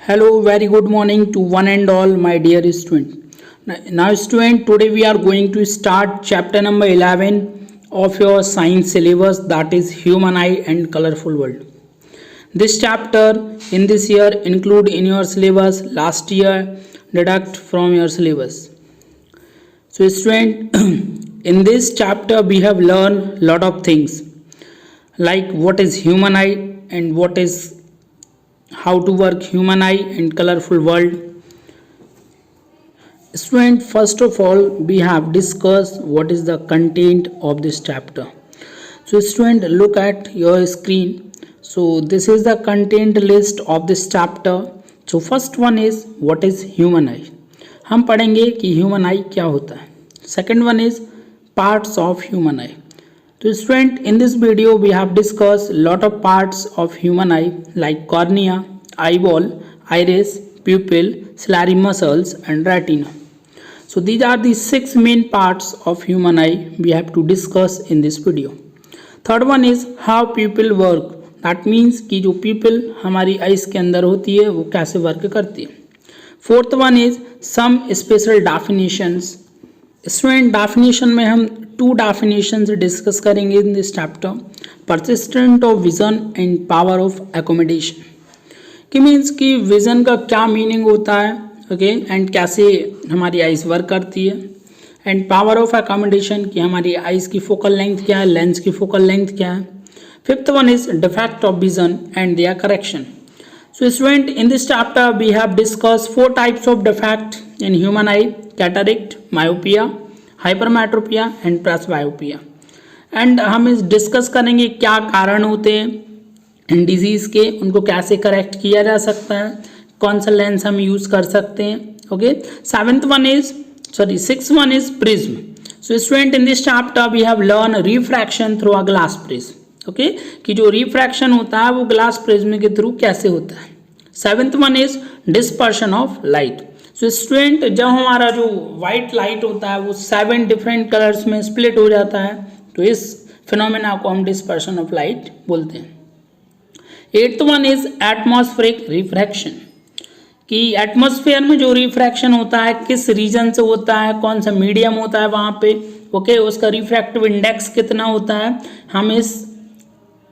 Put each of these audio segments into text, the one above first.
Hello, very good morning to one and all, my dear student. Now, student, today we are going to start chapter number 11 of your science syllabus, that is Human Eye and Colorful World. This chapter in this year include in your syllabus, last year deduct from your syllabus. So, student, in this chapter we have learned lot of things like what is human eye and what is how to work human eye and colorful world. Student, first of all we have discussed what is the content of this chapter. So student, look at your screen. So this is the content list of this chapter. So first one is what is human eye. हम पढ़ेंगे कि human आई क्या होता है. Second one is parts of human I. So student, in this video we have discussed lot of parts of human eye like cornea, eyeball, iris, pupil, ciliary muscles and retina. So these are the 6 main parts of human eye we have to discuss in this video. Third one is how pupil work. That means कि जो pupil हमारी eyes के अंदर होती है वो कैसे work करती है. Fourth one is some special definitions. Student, definition में हम 2 डेफिनेशंस डिस्कस करेंगे इन this chapter. Persistent of vision and power of accommodation. कि मीन्स कि विजन का क्या मीनिंग होता है, ओके, एंड कैसे हमारी आइज़ वर्क करती है. एंड पावर ऑफ एकोमोडेशन कि हमारी आइज़ की फोकल लेंथ क्या है, लेंस की फोकल लेंथ क्या है. Fifth one is defect of vision and their correction. So student, in this chapter we have discussed 4 types of defect in human eye: cataract, myopia, hypermetropia and presbyopia. And हम इस discuss करेंगे क्या कारण होते हैं इन disease के, उनको कैसे करेक्ट किया जा सकता है, कौन सा लेंस हम यूज़ कर सकते हैं. Okay, six one is prism. So student, in this chapter we have learn refraction through a glass prism. Okay, कि जो रिफ्रैक्शन होता है वो ग्लास प्रिज्म के थ्रू कैसे होता है. Seventh one is dispersion of light. So student, जब हमारा जो वाइट लाइट होता है वो 7 डिफरेंट कलर्स में स्प्लिट हो जाता है तो इस फिनोमेना को हम डिस्पर्शन ऑफ लाइट बोलते हैं. Eighth one is atmospheric refraction. कि एटमॉस्फेयर में जो रिफ्रैक्शन होता है किस रीजन से होता है, कौन सा मीडियम होता है वहाँ पे, ओके, उसका रिफ्रैक्टिव इंडेक्स कितना होता है, हम इस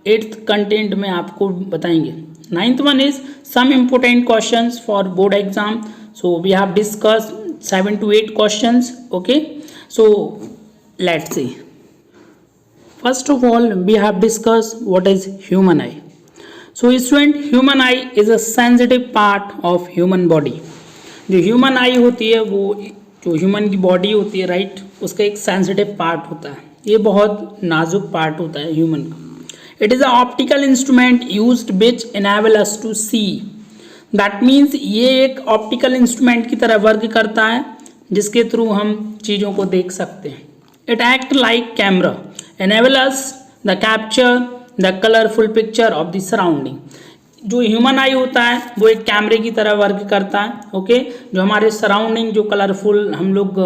8th कंटेंट में आपको बताएंगे. Ninth one is some important questions for board exam. So we have discussed 7 to 8 questions. Okay, so let's see. First of all we have discussed what is human eye. So student, human eye is a sensitive part of human body. जो human eye होती है वो जो human की body होती है, right, उसका एक सेंसिटिव पार्ट होता है. ये बहुत नाजुक पार्ट होता है ह्यूमन का. It is an optical instrument used which enable us to see. That means ये एक ऑप्टिकल इंस्ट्रूमेंट की तरह वर्क करता है जिसके थ्रू हम चीज़ों को देख सकते हैं. It act like camera, enable us the capture the colorful picture of the surrounding. जो ह्यूमन आई होता है वो एक कैमरे की तरह वर्क करता है. ओके, जो हमारे सराउंडिंग जो कलरफुल हम लोग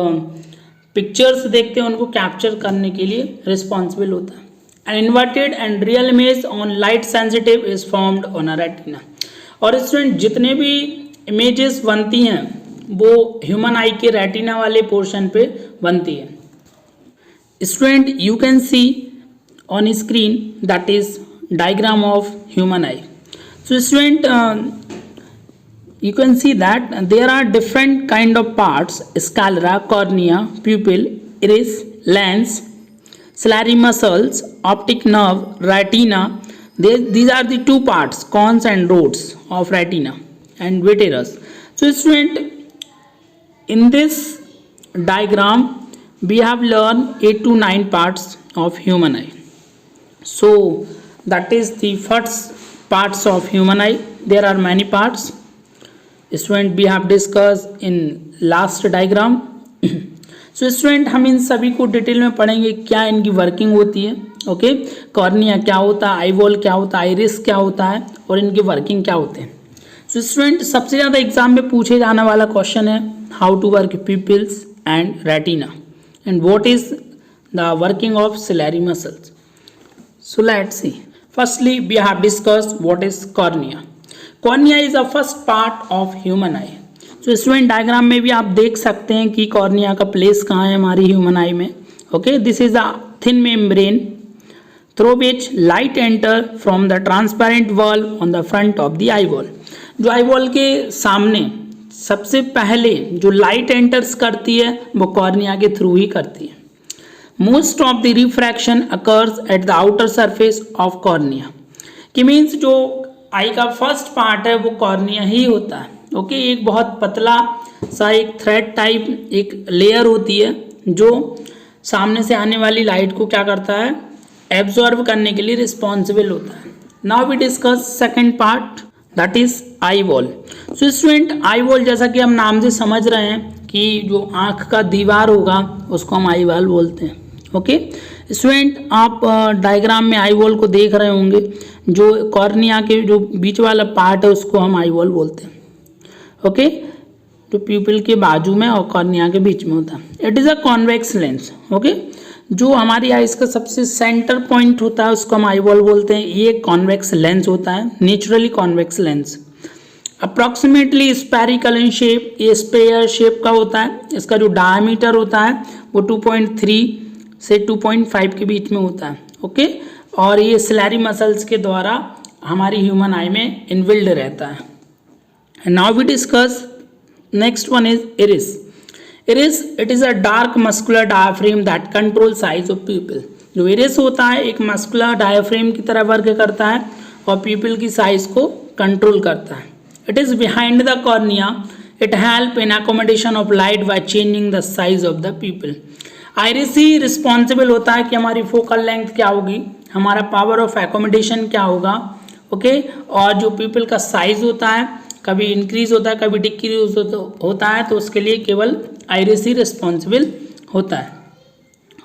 पिक्चर्स देखते हैं उनको कैप्चर करने के लिए रिस्पॉन्सिबल होता है. An inverted and real image on light sensitive is formed on a retina. और स्टूडेंट, जितने भी इमेजेस बनती हैं वो ह्यूमन आई के रेटिना वाले पोर्शन पे बनती है. Student, you can see on screen that is diagram of human eye. So student, you can see that there are different kind of parts: sclera, cornea, pupil, iris, lens, ciliary muscles, optic nerve, retina. These are the 2 parts, cones and rods of retina and vitreous. So student, in this diagram we have learned 8 to 9 parts of human eye. So that is the first parts of human eye. There are many parts. Student, we have discussed in last diagram. So student, हम इन सभी को detail में पढ़ेंगे क्या इनकी working होती है. Okay, cornea क्या होता है, आईबॉल क्या होता है, आइरिस क्या होता है और इनकी वर्किंग क्या होते हैं. सो स्टूडेंट, सबसे ज़्यादा एग्जाम में पूछे जाने वाला क्वेश्चन है how to work pupils and retina and what is the working of ciliary muscles. So let's see. Firstly we have discussed what is cornea. Cornea is the first part of human eye. तो student diagram में भी आप देख सकते हैं कि cornea का place कहाँ है हमारी ह्यूमन आई में। Okay, this is a thin membrane through which light enter from the transparent wall on the front of the eye wall. जो आई वॉल के सामने सबसे पहले जो लाइट एंटर्स करती है वो कॉर्निया के थ्रू ही करती है। Most of the refraction occurs at the outer surface of cornea, कि मीन्स जो आई का फर्स्ट पार्ट है वो कॉर्निया ही होता है। ओके, एक बहुत पतला सा एक थ्रेड टाइप एक लेयर होती है जो सामने से आने वाली लाइट को क्या करता है, एब्जॉर्ब करने के लिए रिस्पॉन्सिबल होता है। Now we discuss second part, that is eye wall. So student, eye wall जैसा कि हम नाम से समझ रहे हैं कि जो आँख का दीवार होगा उसको हम आई वॉल बोलते हैं। ओके स्टूडेंट, आप डायग्राम में आई वॉल को देख रहे होंगे, जो कॉर्निया के जो बीच वाला पार्ट है उसको हम आई वॉल बोलते हैं। ओके, जो प्यूपिल के बाजू में और कॉर्निया के बीच में होता है। It is a convex lens. Okay, जो हमारी आइज का सबसे सेंटर पॉइंट होता है उसको हम आई वॉल बोलते हैं। ये कॉन्वेक्स लेंस होता है, naturally convex lens, approximately spherical in shape, ये स्पेयर शेप का होता है। इसका जो डायमीटर होता है वो 2.3 से 2.5 के बीच में होता है। ओके, और ये सिलेरी मसल्स के द्वारा हमारी ह्यूमन आई में इनबिल्ड रहता है। Now we discuss next one is iris. Iris, it is a dark muscular diaphragm that control size of pupil. जो इरिस होता है एक मस्कुलर डायाफ्रेम की तरह वर्क करता है और प्यूपिल की साइज को कंट्रोल करता है। It is behind the cornea, it help in accommodation of light by changing the size of the प्यूपिल। Iris he responsible होता है कि हमारी फोकल लेंथ क्या होगी, हमारा पावर ऑफ एकोमोडेशन क्या होगा। ओके, और जो प्यूपिल का साइज होता है कभी इंक्रीज होता है कभी डिक्रीज होता है, तो उसके लिए केवल आइरिस ही रिस्पॉन्सिबल होता है।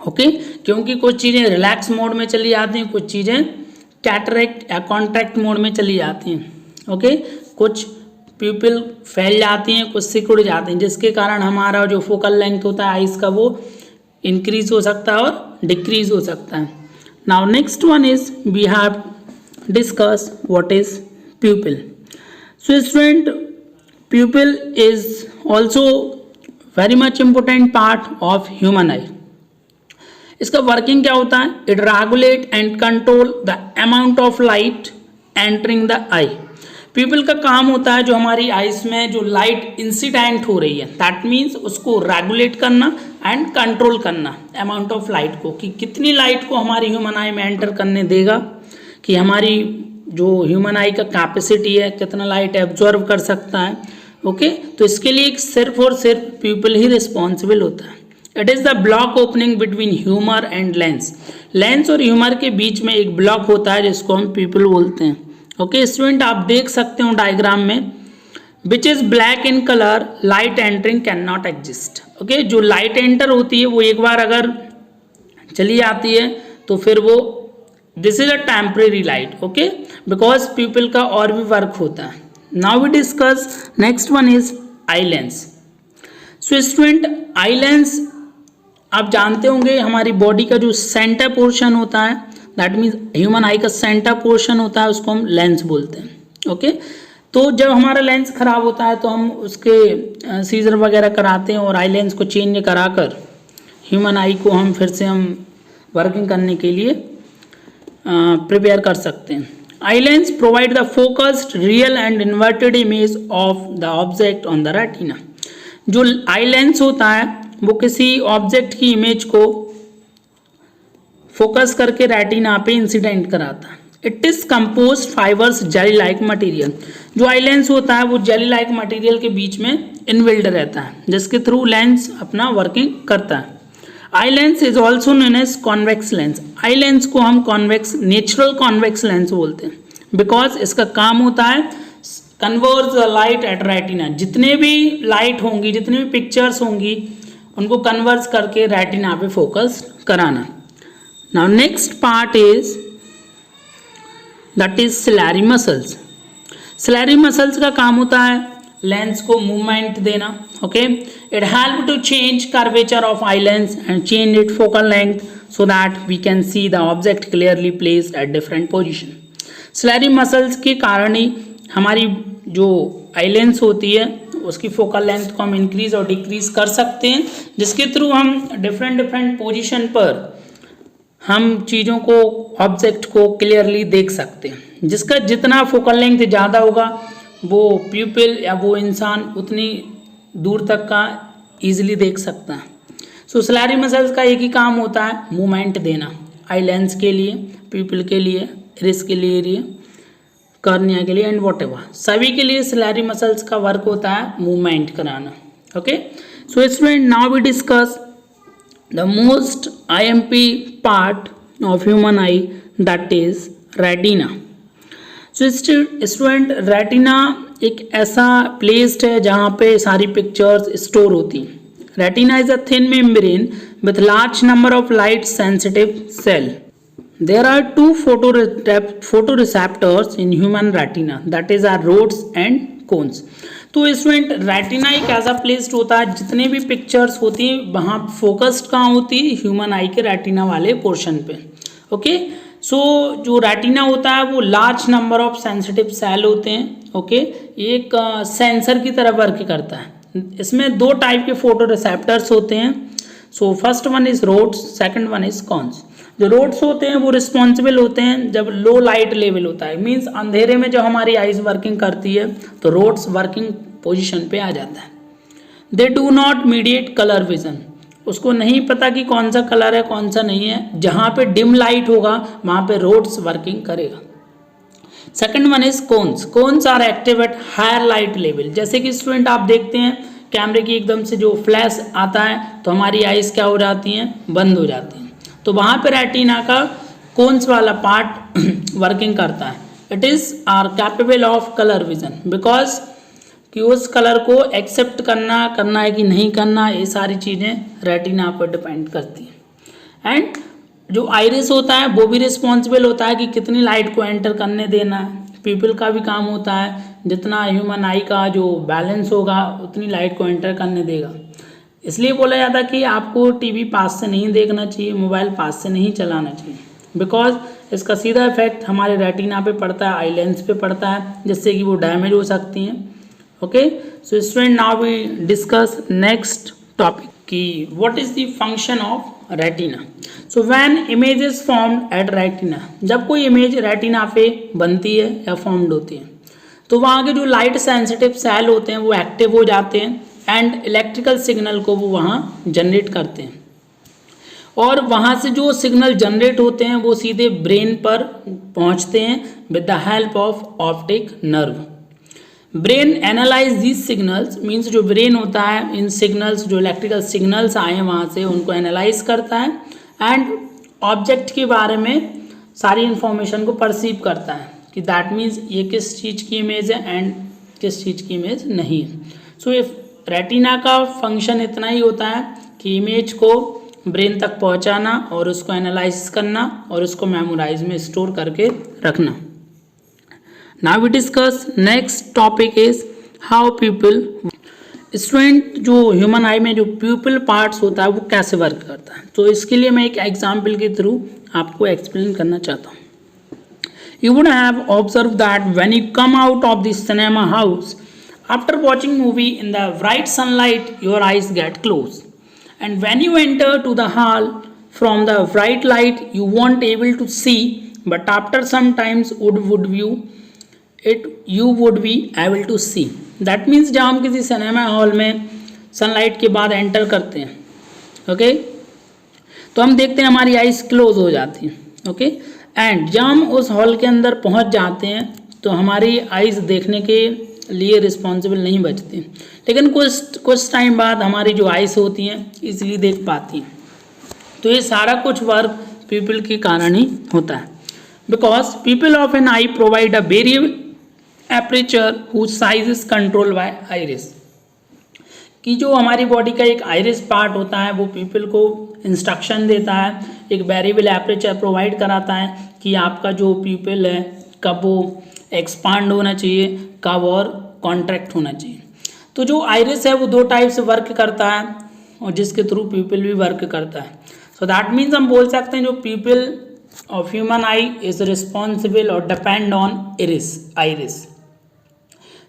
ओके, क्योंकि कुछ चीज़ें रिलैक्स मोड में चली जाती हैं, कुछ चीज़ें कैटरेक्ट या कॉन्ट्रैक्ट मोड में चली जाती हैं। ओके, कुछ प्यूपिल फैल जाती हैं, कुछ सिकुड़ जाती हैं, जिसके कारण हमारा जो फोकल लेंथ होता है आइस का वो इंक्रीज हो सकता है और डिक्रीज हो सकता है। Now next one is we have discuss what is pupil. So student, pupil is also very much important part of human eye. इसका वर्किंग क्या होता है, it regulate and control the amount of light entering the eye. Pupil का काम होता है जो हमारी आइस में जो लाइट इंसिडेंट हो रही है, दैट मीन्स उसको रेगुलेट करना एंड कंट्रोल करना अमाउंट ऑफ लाइट को, कि कितनी लाइट को हमारी ह्यूमन आई में एंटर करने देगा, कि हमारी जो ह्यूमन आई का कैपेसिटी है कितना लाइट एब्जॉर्व कर सकता है। ओके, तो इसके लिए सिर्फ और सिर्फ प्यूपिल ही रिस्पॉन्सिबल होता है। It is the block opening between humour and lens. Lens और ह्यूमर के बीच में एक ब्लॉक होता है जिसको हम प्यूपिल बोलते हैं। ओके स्टूडेंट, आप देख सकते हो डायग्राम में, which is black in colour, light entering can not exist. Okay, जो लाइट एंटर होती है वो एक बार अगर चली जाती है तो फिर वो this is a temporary light. Okay, because pupil का और भी वर्क होता है। Now we discuss next one is eye lens. So student, eye lens आप जानते होंगे हमारी बॉडी का जो सेंटर पोर्शन होता है, दैट मीन्स ह्यूमन आई का सेंटर पोर्शन होता है, उसको हम लेंस बोलते हैं। ओके, तो जब हमारा लेंस खराब होता है तो हम उसके सीजर वगैरह कराते हैं और आई लेंस को चेंज कराकर ह्यूमन आई को हम फिर से हम वर्किंग करने के लिए प्रिपेयर कर सकते हैं। Eye lens provide the focused real and inverted image of the object on the retina. जो आई लेंस होता है वो किसी ऑब्जेक्ट की इमेज को फोकस करके रेटिना पे इंसिडेंट कराता है। It is compose fibres jelly like material. जो आई लेंस होता है वो जेली लाइक मटेरियल के बीच में इनबिल्ड रहता है, जिसके थ्रू लेंस अपना वर्किंग करता है। Eye lens is also known as convex lens. Eye lens को हम कॉन्वेक्स, नेचुरल कॉन्वेक्स लेंस बोलते हैं, बिकॉज इसका काम होता है converse the light at retina. जितने भी लाइट होंगी, जितनी भी पिक्चर्स होंगी, उनको कन्वर्स करके रेटिना पे फोकस कराना। Now next part is that is ciliary muscles. Ciliary muscles का काम होता है लेंस को मूवमेंट देना। Okay, it help to change curvature of eye lens and change it focal length so that we can see the object clearly placed at different position. Ciliary muscles के कारण ही हमारी जो आई लेंस होती है उसकी focal length को हम increase और डिक्रीज कर सकते हैं, जिसके थ्रू हम डिफरेंट पोजीशन पर हम चीज़ों को, ऑब्जेक्ट को क्लियरली देख सकते हैं। जिसका जितना फोकल लेंथ ज़्यादा होगा वो प्यूपिल या वो इंसान उतनी दूर तक का ईजिली देख सकता है। सो सैलियरी मसल्स का एक ही काम होता है, मूवमेंट देना, आई लेंस के लिए, प्यूपिल के लिए, इरिस के लिए, कॉर्निया के लिए एंड व्हाटएवर, सभी के लिए सैलियरी मसल्स का वर्क होता है मूवमेंट कराना। Okay, so student now we discuss the most IMP part of human eye, that is retina. So student retina एक ऐसा प्लेस है जहाँ पे सारी पिक्चर्स स्टोर होती हैं। Retina is a thin membrane with large number of light sensitive cell. There are two photoreceptors in human retina, that is our rods and cones. तो student retina एक ऐसा प्लेस्ड होता है, जितने भी पिक्चर्स होती हैं वहाँ फोकस्ड कहाँ होती है, ह्यूमन आई के रेटिना वाले पोर्शन पे। ओके, सो जो रेटिना होता है वो large number of sensitive cell होते हैं। ओके, एक सेंसर की तरह वर्क करता है। इसमें दो टाइप के फोटो रिसेप्टर्स होते हैं। So first one is rods, second one is cones. जो रोड्स होते हैं वो रिस्पॉन्सिबल होते हैं जब लो लाइट लेवल होता है, मीन्स अंधेरे में जब हमारी आइज वर्किंग करती है तो रोड्स वर्किंग पोजीशन पे आ जाता है। They do not mediate colour vision, उसको नहीं पता कि कौन सा कलर है कौन सा नहीं है। जहाँ पे डिम लाइट होगा वहाँ पे रोड्स वर्किंग करेगा। Second one is cones. Cones are active at higher light level. जैसे कि स्टूडेंट आप देखते हैं कैमरे की एकदम से जो फ्लैश आता है तो हमारी आइज क्या हो जाती हैं, बंद हो जाती हैं। तो वहाँ पे रेटिना का कोन्स वाला पार्ट वर्किंग करता है। It is are capable of colour vision, because कि उस कलर को एक्सेप्ट करना है कि नहीं करना, ये सारी चीज़ें रेटिना पर डिपेंड करती हैं। एंड जो आइरिस होता है वो भी रिस्पॉन्सिबल होता है कि कितनी लाइट को एंटर करने देना है। पीपल का भी काम होता है, जितना ह्यूमन आई का जो बैलेंस होगा उतनी लाइट को एंटर करने देगा। इसलिए बोला जाता है कि आपको टीवी पास से नहीं देखना चाहिए, मोबाइल पास से नहीं चलाना चाहिए, बिकॉज इसका सीधा इफेक्ट हमारे रेटिना पे पड़ता है, आई लेंस पे पड़ता है, जिससे कि वो डैमेज हो सकती हैं। Okay, so student now we discuss next topic कि what is the function of retina. So when image is formed at retina, जब कोई इमेज रेटिना पे बनती है या फॉर्म्ड होती है तो वहाँ के जो लाइट सेंसिटिव सेल होते हैं वो एक्टिव हो जाते हैं एंड इलेक्ट्रिकल सिग्नल को वो वहाँ जनरेट करते हैं। और वहाँ से जो सिग्नल जनरेट होते हैं वो सीधे ब्रेन पर पहुँचते हैं with the help of optic nerve. Brain analyse these signals, means जो ब्रेन होता है इन सिग्नल्स, जो इलेक्ट्रिकल सिग्नल्स आए हैं वहाँ से उनको एनालाइज करता है एंड ऑब्जेक्ट के बारे में सारी इन्फॉर्मेशन को परसीव करता है कि दैट मीन्स ये किस चीज़ की इमेज है एंड किस चीज़ की इमेज नहीं है। सो इफ रेटिना का फंक्शन इतना ही होता है कि इमेज को ब्रेन तक पहुंचाना और उसको एनालाइज करना और उसको मेमोराइज में स्टोर करके रखना। Now we discuss next topic is how pupil. Student जो ह्यूमन आई में जो प्यूपिल पार्ट्स होता है वो कैसे वर्क करता है, तो इसके लिए मैं एक एग्जाम्पल के थ्रू आपको एक्सप्लेन करना चाहता हूँ। You would have observed that when you come out of the cinema house after watching movie in the bright sunlight, your eyes get closed, and when you enter to the hall from the bright light, you weren't able to see, but after some times you would be able to see. That means जब हम किसी cinema hall में sunlight के बाद enter करते हैं, okay, तो हम देखते हैं हमारी आइज क्लोज हो जाती हैं, ओके, एंड जब हम उस हॉल के अंदर पहुंच जाते हैं तो हमारी आइज देखने के लिए रिस्पॉन्सिबल नहीं बचती, लेकिन कुछ टाइम बाद हमारी जो आइज होती हैं इजीली देख पाती हैं। तो ये सारा कुछ वर्क पीपल के कारण ही होता है, because pupil of an eye provide a variable aperture whose size is control by iris. कि जो हमारी बॉडी का एक आइरिस पार्ट होता है वो पीपल को इंस्ट्रक्शन देता है, एक वेरिएबल एपरेचर प्रोवाइड कराता है कि आपका जो पीपल है कब वो एक्सपांड होना चाहिए, कब और कॉन्ट्रैक्ट होना चाहिए। तो जो आइरिस है वो दो टाइप से वर्क करता है और जिसके थ्रू पीपल भी वर्क करता है। सो दैट मीन्स हम बोल सकते हैं जो people of human eye is responsible और डिपेंड ऑन आइरिस।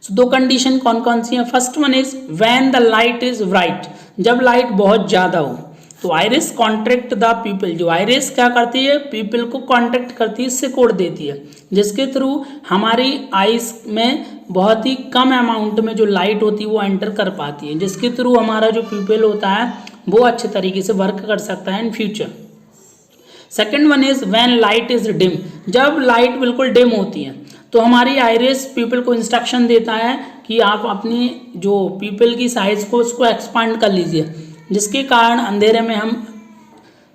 सो दो कंडीशन कौन कौन सी हैं? First one is when the light is bright, जब लाइट बहुत ज़्यादा हो तो आइरिस कॉन्ट्रैक्ट द पीपल, जो आइरिस क्या करती है, पीपल को कॉन्ट्रैक्ट करती है, सिकोड़ देती है, जिसके थ्रू हमारी आइस में बहुत ही कम अमाउंट में जो लाइट होती है वो एंटर कर पाती है, जिसके थ्रू हमारा जो पीपल होता है वो अच्छे तरीके से वर्क कर सकता है in future. Second one is when light is dim, जब लाइट बिल्कुल डिम होती है तो हमारी आइरिस पीपल को इंस्ट्रक्शन देता है कि आप अपनी जो पीपल की साइज को उसको एक्सपांड कर लीजिए, जिसके कारण अंधेरे में हम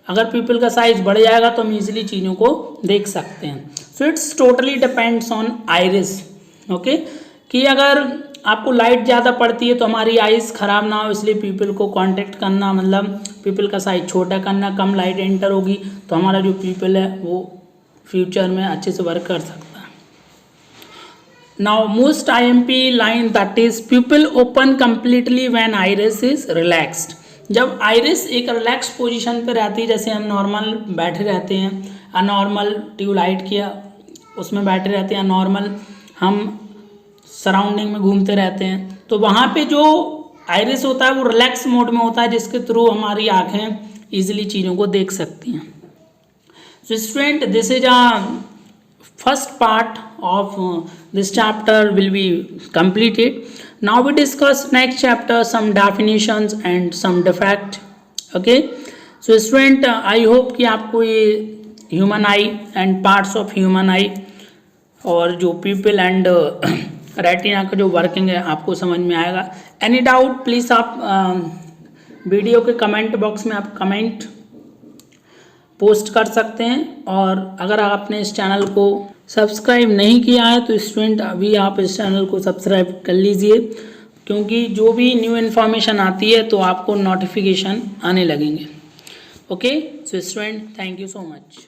अगर पीपल का साइज बढ़ जाएगा तो हम इजीली चीज़ों को देख सकते हैं। So it's totally depends on iris, okay, कि अगर आपको लाइट ज़्यादा पड़ती है तो हमारी आइज़ ख़राब ना हो, इसलिए पीपल को कांटेक्ट करना, मतलब पीपल का साइज छोटा करना, कम लाइट एंटर होगी तो हमारा जो पीपल है वो फ्यूचर में अच्छे से वर्क कर सकता है। Now most IMP line that is people open completely when iris is relaxed, जब आइरिस एक रिलैक्स पोजीशन पे रहती है, जैसे हम नॉर्मल बैठे रहते हैं, अनॉर्मल ट्यूबलाइट किया उसमें बैठे रहते हैं, नॉर्मल हम सराउंडिंग में घूमते रहते हैं, तो वहाँ पे जो आइरिस होता है वो रिलैक्स मोड में होता है, जिसके थ्रू हमारी आँखें ईजिली चीज़ों को देख सकती हैं। So student, this is a first part of this chapter will be completed. Now we discuss next chapter some definitions and some defect. Okay, so student, I hope कि आपको ये human eye and parts of human eye और जो pupil and retina का जो working है आपको समझ में आएगा। एनी डाउट प्लीज़ आप वीडियो के कमेंट बॉक्स में आप कमेंट पोस्ट कर सकते हैं, और अगर आपने इस चैनल को सब्सक्राइब नहीं किया है तो स्टूडेंट अभी आप इस चैनल को सब्सक्राइब कर लीजिए, क्योंकि जो भी न्यू इन्फॉर्मेशन आती है तो आपको नोटिफिकेशन आने लगेंगे। Okay, so student, thank you so much.